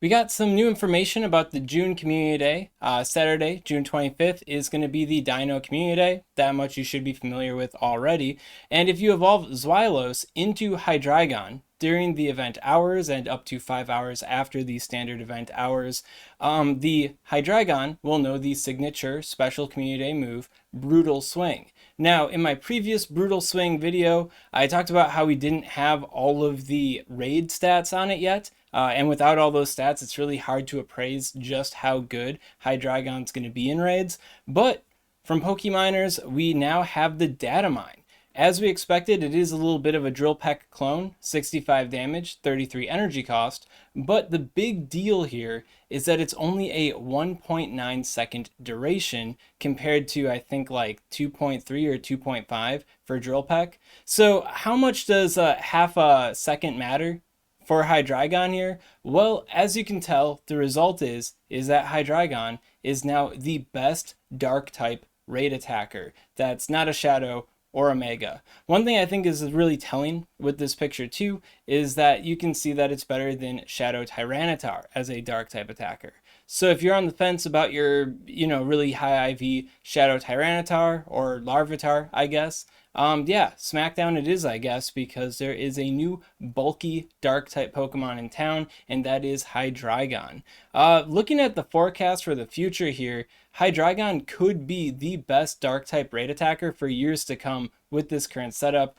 We got some new information about the June Community Day. Saturday, June 25th, is going to be the Deino Community Day. That much you should be familiar with already. And if you evolve Zweilous into Hydreigon during the event hours and up to 5 hours after the standard event hours, the Hydreigon will know the signature special Community Day move, Brutal Swing. Now, in my previous Brutal Swing video, I talked about how we didn't have all of the raid stats on it yet. And without all those stats, it's really hard to appraise just how good Hydreigon's going to be in raids. But from Pokeminers, we now have the data mine. As we expected, it is a little bit of a Drill Peck clone, 65 damage, 33 energy cost, but the big deal here is that it's only a 1.9 second duration compared to, I think, like 2.3 or 2.5 for Drill Peck. So how much does half a second matter for Hydreigon here? Well, as you can tell, the result is that Hydreigon is now the best dark type raid attacker that's not a Shadow or a Mega. One thing I think is really telling with this picture too is that you can see that it's better than Shadow Tyranitar as a dark type attacker. So if you're on the fence about your, really high IV Shadow Tyranitar or Larvitar, I guess, yeah, Smackdown it is, I guess, because there is a new bulky dark type Pokemon in town, and that is Hydreigon. Looking at the forecast for the future here, Hydreigon could be the best dark type raid attacker for years to come with this current setup,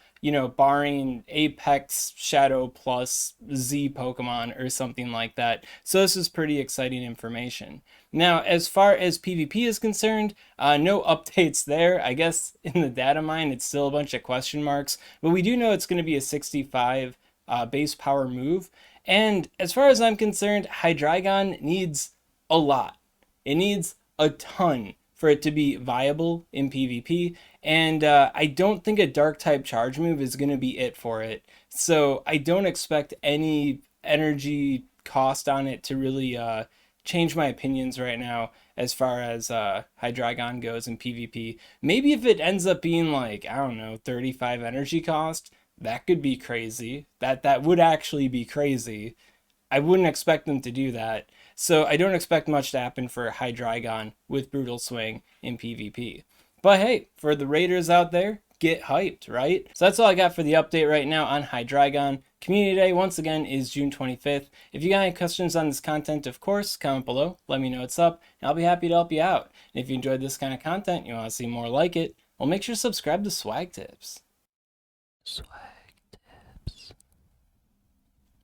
barring Apex Shadow plus Z Pokemon or something like that. So this is pretty exciting information. Now, as far as PvP is concerned, no updates there. I guess in the data mine, it's still a bunch of question marks, but we do know it's going to be a 65 base power move. And as far as I'm concerned, Hydreigon needs a lot. It needs a ton for it to be viable in PvP, and I don't think a dark type charge move is going to be it for it. So I don't expect any energy cost on it to really change my opinions right now as far as Hydreigon goes in PvP. Maybe if it ends up being like, I don't know, 35 energy cost, that could be crazy. That would actually be crazy. I wouldn't expect them to do that. So I don't expect much to happen for Hydreigon with Brutal Swing in PvP. But hey, for the raiders out there, get hyped, right? So that's all I got for the update right now on Hydreigon. Community Day, once again, is June 25th. If you got any questions on this content, of course, comment below. Let me know what's up, and I'll be happy to help you out. And if you enjoyed this kind of content, you want to see more like it, well, make sure to subscribe to SwagTips. SwagTips.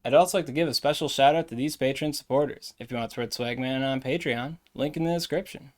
I'd also like to give a special shout out to these Patreon supporters. If you want to support Swagman on Patreon, link in the description.